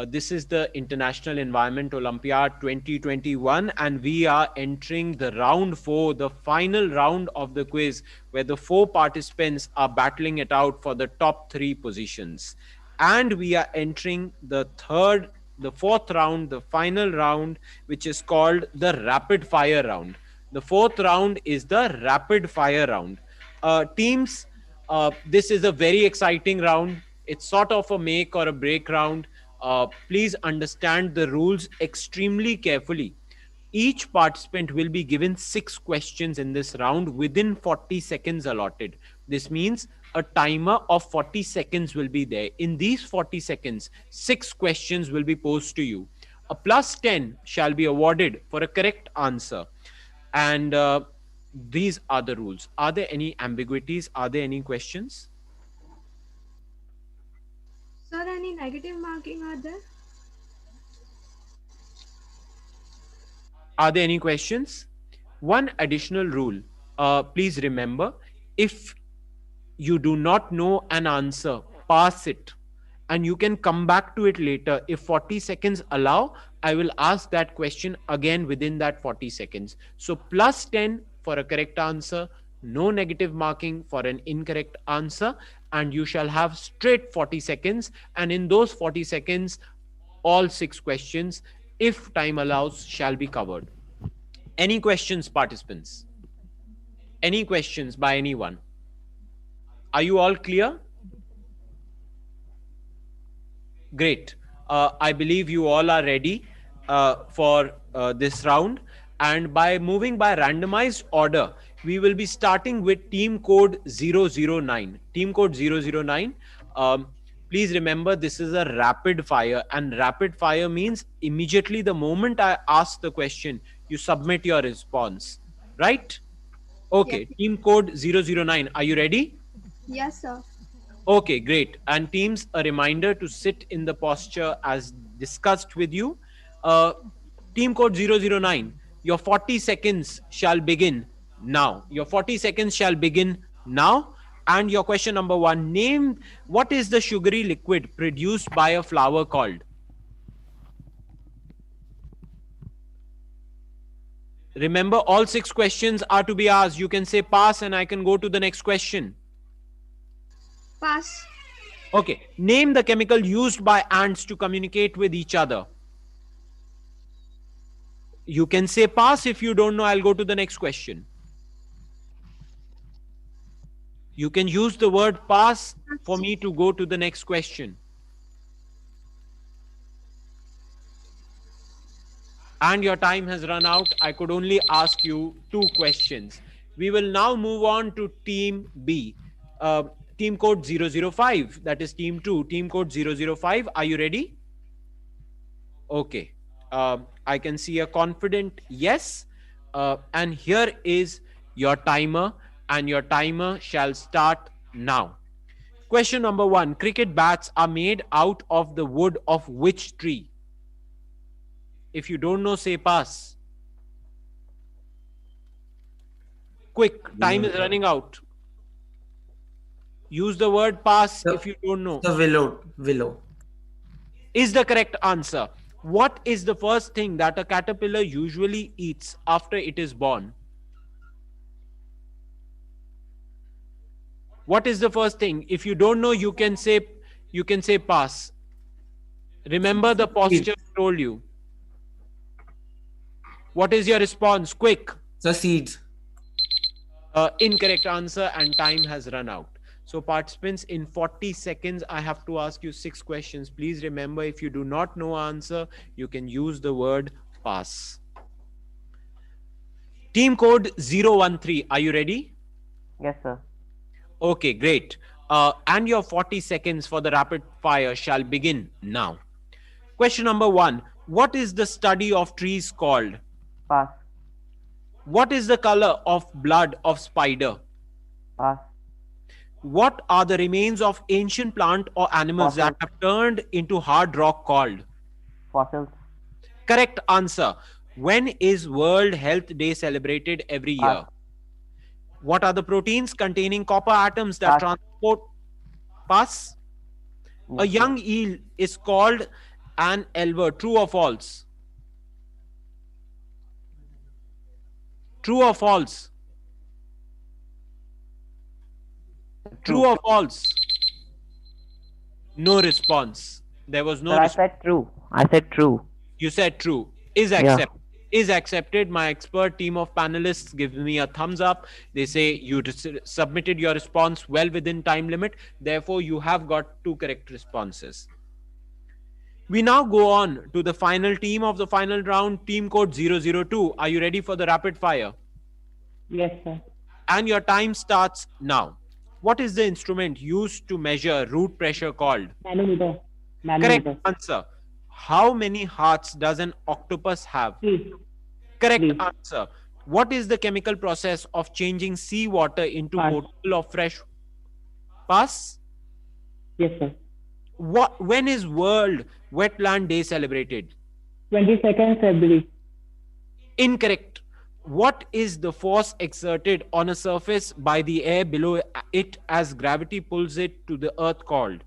this is the International Environment Olympiad 2021, and we are entering the round 4, the final round of the quiz, where the 4 participants are battling it out for the top 3 positions. And we are entering the 4th round, the final round, which is called the rapid fire round. The 4th round is the rapid fire round. Teams, this is a very exciting round. It's sort of a make or a break round. Please understand the rules extremely carefully. Each participant will be given 6 questions in this round within 40 seconds allotted. This means a timer of 40 seconds will be there. In these 40 seconds, 6 questions will be posed to you. A plus 10 shall be awarded for a correct answer. And these are the rules. Are there any ambiguities? Are there any questions? Sir, any negative marking are there? Are there any questions? One additional rule. Please remember, if you do not know an answer, pass it. And you can come back to it later. If 40 seconds allow, I will ask that question again within that 40 seconds. So plus 10 for a correct answer, no negative marking for an incorrect answer, and you shall have straight 40 seconds. And in those 40 seconds, all 6 questions, if time allows, shall be covered. Any questions, participants? Any questions by anyone? Are you all clear? Great. I believe you all are ready for this round. And by moving by randomized order, we will be starting with team code 009. Team code 009. Please remember, this is a rapid fire, and rapid fire means immediately the moment I ask the question, you submit your response, right? Okay, yes. Team code 009. Are you ready? Yes, sir. Okay, great. And teams, a reminder to sit in the posture as discussed with you. Team code 009, your 40 seconds shall begin now. Your 40 seconds shall begin now. And your question number 1, name what is the sugary liquid produced by a flower called? Remember, all 6 questions are to be asked. You can say pass and I can go to the next question. Pass. Okay. Name the chemical used by ants to communicate with each other. You can say pass. If you don't know, I'll go to the next question. You can use the word pass for me to go to the next question. And your time has run out. I could only ask you 2 questions. We will now move on to team B. Team code 005. That is team 2. Team code 005. Are you ready? Okay. I can see a confident yes. And here is your timer. And your timer shall start now. Question number 1. Cricket bats are made out of the wood of which tree? If you don't know, say pass. Quick, time is running out. Use the word pass if you don't know. The willow. Is the correct answer. What is the first thing that a caterpillar usually eats after it is born? What is the first thing? If you don't know, you can say pass. Remember the posture I told you. What is your response? Quick. The seeds. Incorrect answer, and time has run out. So participants, in 40 seconds, I have to ask you 6 questions. Please remember, if you do not know answer, you can use the word pass. Team code 013. Are you ready? Yes, sir. Okay, great. And your 40 seconds for the rapid fire shall begin now. Question number 1. What is the study of trees called? Pass. What is the color of blood of spider? Pass. What are the remains of ancient plant or animals that have turned into hard rock called? Fossils. Correct answer. When is World Health Day celebrated every year? What are the proteins containing copper atoms that transport? Pass. A young eel is called an elver. True or false? True or false? True or false? No response. There was no response. I said true. I said true. You said true. Is accepted. Is accepted. My expert team of panelists gives me a thumbs up. They say you submitted your response well within time limit. Therefore, you have got 2 correct responses. We now go on to the final team of the final round, team code 002. Are you ready for the rapid fire? Yes, sir. And your time starts now. What is the instrument used to measure root pressure called? Manometer. Correct answer. How many hearts does an octopus have? 3. Correct answer. What is the chemical process of changing seawater into bottle of fresh? Pass? Yes, sir. When is World Wetland Day celebrated? 22nd February. Incorrect. What is the force exerted on a surface by the air below it as gravity pulls it to the earth called?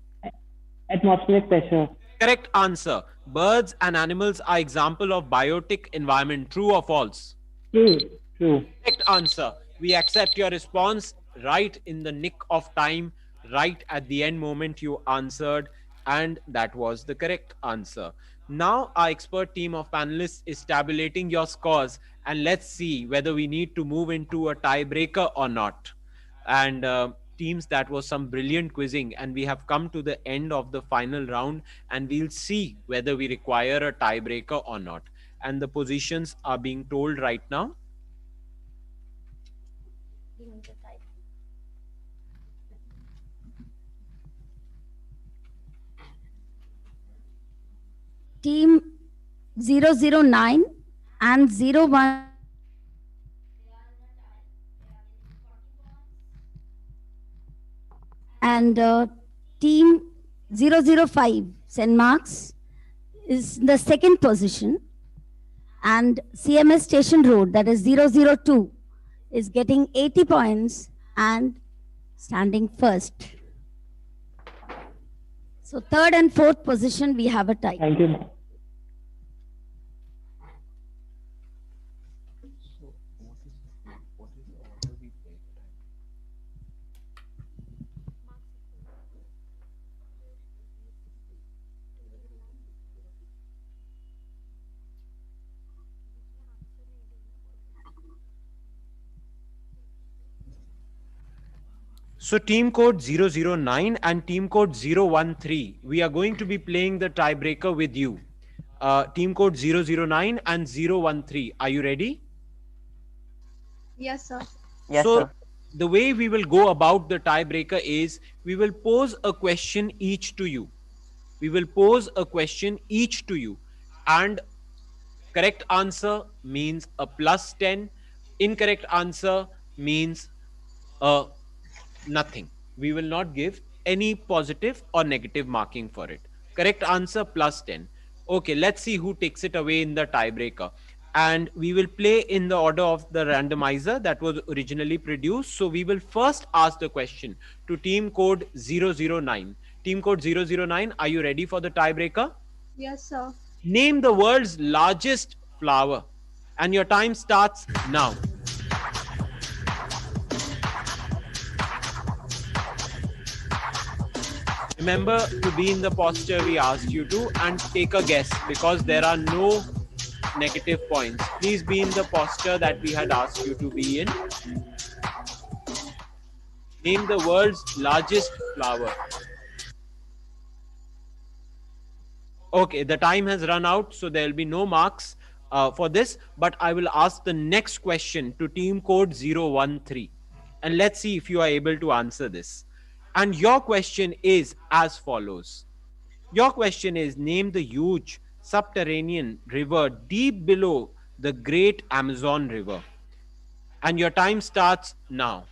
Atmospheric pressure. Correct answer. Birds and animals are example of biotic environment. True or false? True. True. Correct answer. We accept your response right in the nick of time, right at the end moment you answered, and that was the correct answer. Now our expert team of panelists is tabulating your scores, and let's see whether we need to move into a tiebreaker or not. And teams, that was some brilliant quizzing, and we have come to the end of the final round, and we'll see whether we require a tiebreaker or not. And the positions are being told right now. Team 009 and 01 and team 005 St. Mark's is in the second position, and CMS Station Road, that is 002, is getting 80 points and standing first. So third and fourth position, we have a tie. Thank you, ma'am. So team code 009 and team code 013, we are going to be playing the tiebreaker with you. Team code 009 and 013, are you ready? Yes, sir. Yes, so sir. the way we will go about the tiebreaker is we will pose a question each to you. We will pose a question each to you, and correct answer means a +10. Incorrect answer means nothing. We will not give any positive or negative marking for it. Correct answer +10. Okay, let's see who takes it away in the tiebreaker. And we will play in the order of the randomizer that was originally produced. So we will first ask the question to team code 009. Team code 009, are you ready for the tiebreaker? Yes, sir. Name the world's largest flower. And your time starts now. Remember to be in the posture we asked you to and take a guess, because there are no negative points. Please be in the posture that we had asked you to be in. Name the world's largest flower. Okay, the time has run out, so there will be no marks for this, but I will ask the next question to team code 013. And let's see if you are able to answer this. And your question is as follows. Your question is, name the huge subterranean river deep below the great Amazon River. And your time starts now.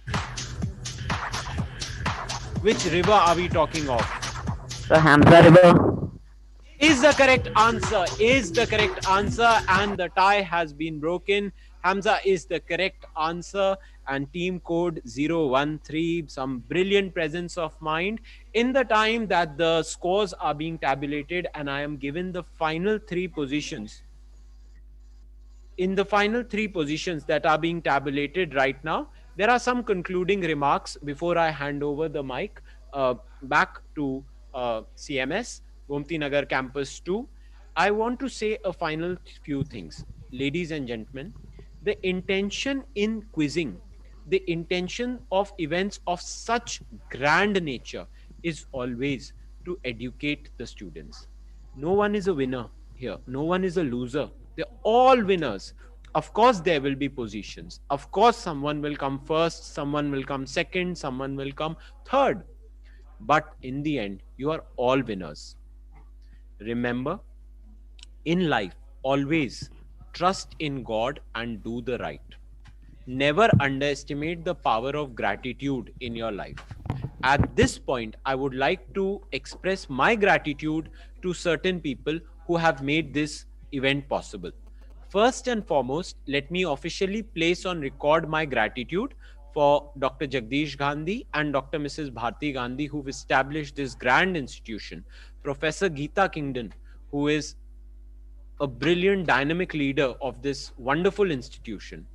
Which river are we talking of? The Hamza River. Is the correct answer. Is the correct answer. And the tie has been broken. Hamza is the correct answer. And team code 013, some brilliant presence of mind. In the time that the scores are being tabulated and I am given the final three positions. In the final three positions that are being tabulated right now, there are some concluding remarks before I hand over the mic back to CMS, Gomti Nagar Campus 2. I want to say a final few things. Ladies and gentlemen, the intention in quizzing, the intention of events of such grand nature is always to educate the students. No one is a winner here. No one is a loser. They're all winners. Of course, there will be positions. Of course, someone will come first, someone will come second, someone will come third. But in the end, you are all winners. Remember, in life, always trust in God and do the right. Never underestimate the power of gratitude in your life. At this point, I would like to express my gratitude to certain people who have made this event possible. First and foremost, let me officially place on record my gratitude for Dr. Jagdish Gandhi and Dr. Mrs. Bharti Gandhi, who've established this grand institution. Professor Geeta Kingdon, who is a brilliant, dynamic leader of this wonderful institution.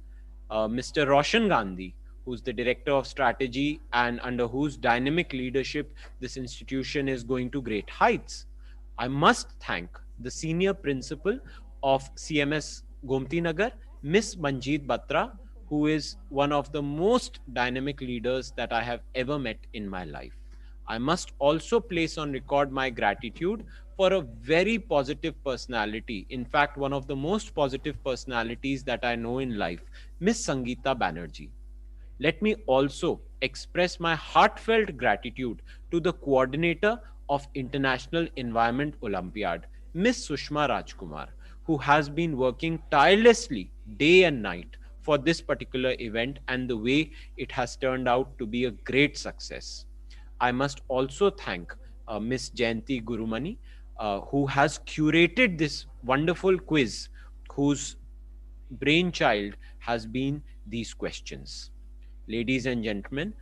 Mr. Roshan Gandhi, who's the Director of Strategy and under whose dynamic leadership this institution is going to great heights. I must thank the Senior Principal of CMS Gomti Nagar, Miss Manjeet Batra, who is one of the most dynamic leaders that I have ever met in my life. I must also place on record my gratitude for a very positive personality. In fact, one of the most positive personalities that I know in life, Miss Sangeeta Banerjee. Let me also express my heartfelt gratitude to the coordinator of International Environment Olympiad, Miss Sushma Rajkumar, who has been working tirelessly day and night for this particular event and the way it has turned out to be a great success. I must also thank Miss Jayanti Gurumani, who has curated this wonderful quiz, whose brainchild has been these questions. Ladies and gentlemen,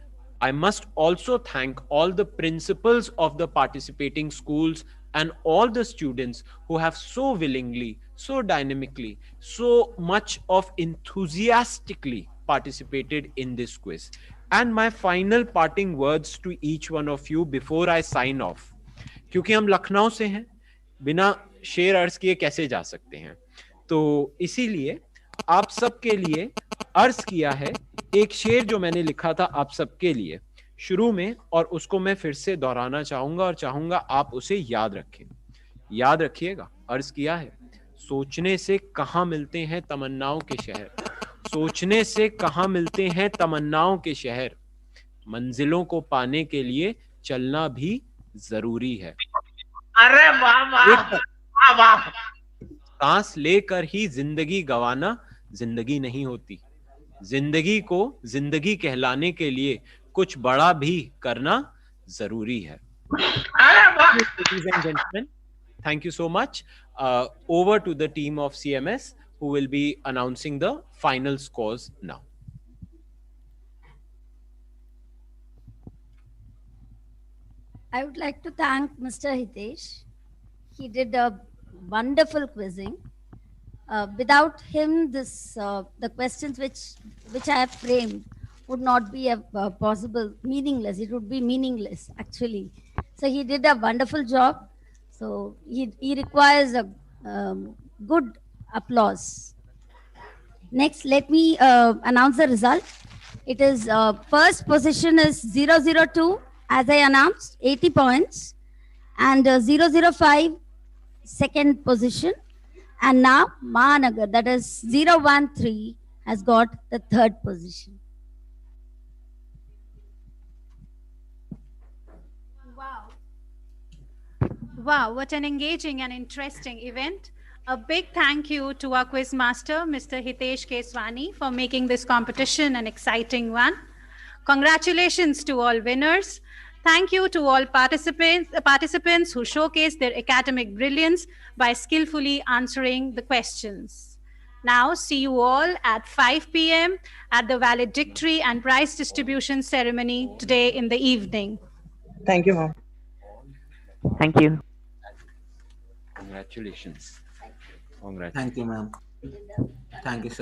I must also thank all the principals of the participating schools and all the students who have so willingly, so dynamically, so much of enthusiastically participated in this quiz. And my final parting words to each one of you before I sign off. क्योंकि हम लखनऊ से हैं, बिना शेर अर्ज किए कैसे जा सकते हैं, तो इसीलिए आप सबके लिए अर्ज किया है एक शेर जो मैंने लिखा था आप सबके लिए शुरू में, और उसको मैं फिर से दोहराना चाहूंगा और चाहूंगा आप उसे याद रखें. याद रखिएगा. अर्ज किया है, सोचने से कहां मिलते हैं तमन्नाओं के शहर, सोचने से कहां मिलते हैं तमन्नाओं के शहर, मंजिलों को पाने के लिए चलना भी जरूरी है. अरे वाह वाह वाह. सांस लेकर ही जिंदगी गंवाना जिंदगी नहीं होती. जिंदगी को जिंदगी कहलाने के लिए कुछ बड़ा भी करना जरूरी है. Ladies and gentlemen, thank you so much. Over to the team of CMS who will be announcing the final scores now. I would like to thank Mr. Hitesh. He did a wonderful quizzing. Without him, the questions which I have framed would not be possible, meaningless. It would be meaningless, actually. So he did a wonderful job. So he requires a good applause. Next, let me announce the result. It is first position is 002, as I announced, 80 points, and 005, second position. And now Mahanagar, that is 013, has got the third position. Wow, what an engaging and interesting event. A big thank you to our quiz master, Mr. Hitesh Keswani, for making this competition an exciting one. Congratulations to all winners. Thank you to all participants who showcased their academic brilliance by skillfully answering the questions. Now, see you all at 5 p.m. at the valedictory and prize distribution ceremony today in the evening. Thank you, ma'am. Thank you. Congratulations. Thank you, ma'am. Thank you, sir.